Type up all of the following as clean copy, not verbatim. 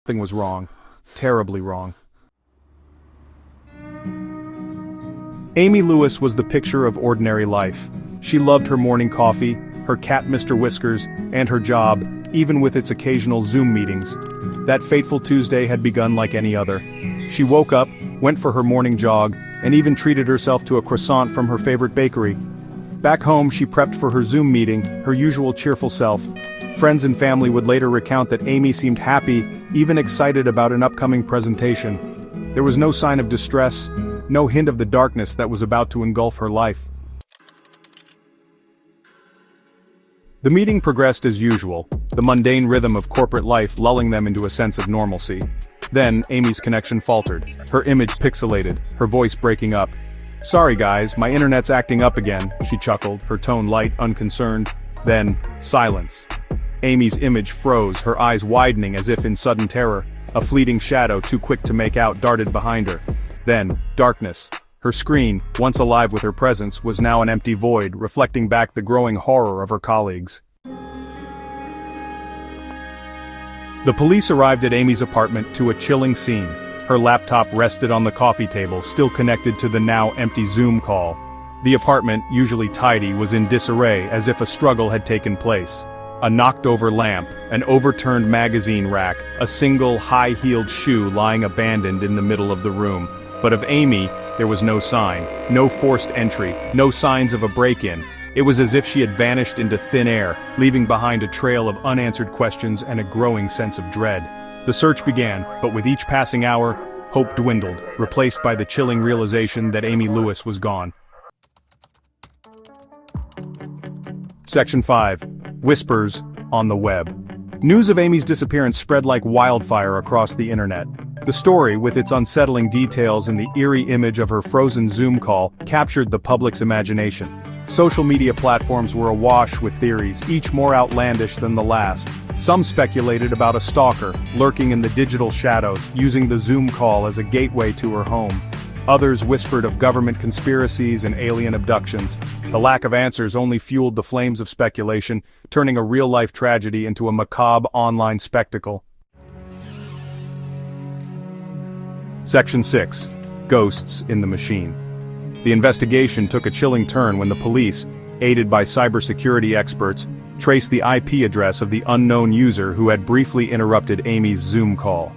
Something was wrong. Terribly wrong. Amy Lewis was the picture of ordinary life. She loved her morning coffee, her cat Mr. Whiskers, and her job, even with its occasional Zoom meetings. That fateful Tuesday had begun like any other. She woke up, went for her morning jog, and even treated herself to a croissant from her favorite bakery. Back home, she prepped for her Zoom meeting, her usual cheerful self. Friends and family would later recount that Amy seemed happy, even excited about an upcoming presentation. There was no sign of distress, no hint of the darkness that was about to engulf her life. The meeting progressed as usual, the mundane rhythm of corporate life lulling them into a sense of normalcy. Then, Amy's connection faltered, her image pixelated, her voice breaking up. "Sorry guys, my internet's acting up again," she chuckled, her tone light, unconcerned. Then, silence. Amy's image froze, her eyes widening as if in sudden terror. A fleeting shadow too quick to make out darted behind her. Then, darkness. Her screen, once alive with her presence, was now an empty void, reflecting back the growing horror of her colleagues. The police arrived at Amy's apartment to a chilling scene. Her laptop rested on the coffee table, still connected to the now empty Zoom call. The apartment, usually tidy, was in disarray, as if a struggle had taken place. A knocked-over lamp, an overturned magazine rack, a single high-heeled shoe lying abandoned in the middle of the room. But of Amy, there was no sign, no forced entry, no signs of a break-in. It was as if she had vanished into thin air, leaving behind a trail of unanswered questions and a growing sense of dread. The search began, but with each passing hour, hope dwindled, replaced by the chilling realization that Amy Lewis was gone. Section 5. Whispers on the web. News of Amy's disappearance spread like wildfire across the internet. The story, with its unsettling details and the eerie image of her frozen Zoom call, captured the public's imagination. Social media platforms were awash with theories, each more outlandish than the last. Some speculated about a stalker, lurking in the digital shadows, using the Zoom call as a gateway to her home. Others whispered of government conspiracies and alien abductions. The lack of answers only fueled the flames of speculation, turning a real-life tragedy into a macabre online spectacle. Section 6. Ghosts in the Machine. The investigation took a chilling turn when the police, aided by cybersecurity experts, traced the IP address of the unknown user who had briefly interrupted Amy's Zoom call.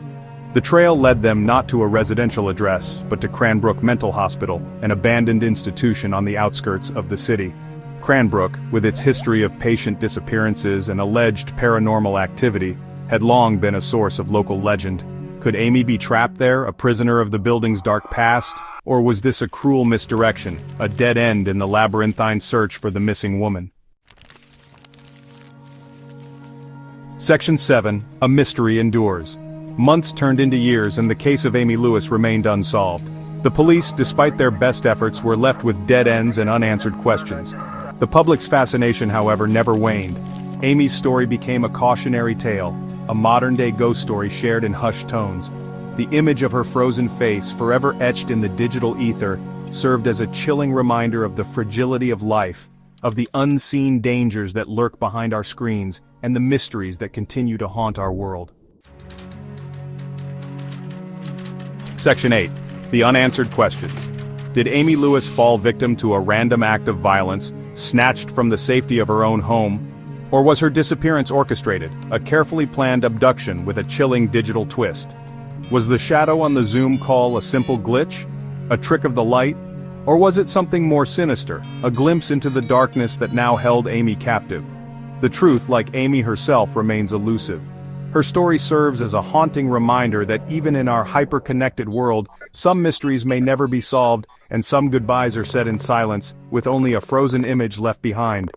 The trail led them not to a residential address, but to Cranbrook Mental Hospital, an abandoned institution on the outskirts of the city. Cranbrook, with its history of patient disappearances and alleged paranormal activity, had long been a source of local legend. Could Amy be trapped there, a prisoner of the building's dark past? Or was this a cruel misdirection, a dead end in the labyrinthine search for the missing woman? Section 7. A mystery endures. Months turned into years and the case of Amy Lewis remained unsolved. The police, despite their best efforts, were left with dead ends and unanswered questions. The public's fascination, however, never waned. Amy's story became a cautionary tale, a modern-day ghost story shared in hushed tones. The image of her frozen face, forever etched in the digital ether, served as a chilling reminder of the fragility of life, of the unseen dangers that lurk behind our screens, and the mysteries that continue to haunt our world. Section 8. The unanswered questions. Did Amy Lewis fall victim to a random act of violence, snatched from the safety of her own home? Or was her disappearance orchestrated, a carefully planned abduction with a chilling digital twist? Was the shadow on the Zoom call a simple glitch? A trick of the light? Or was it something more sinister, a glimpse into the darkness that now held Amy captive? The truth, like Amy herself, remains elusive. Her story serves as a haunting reminder that even in our hyper-connected world, some mysteries may never be solved, and some goodbyes are said in silence, with only a frozen image left behind.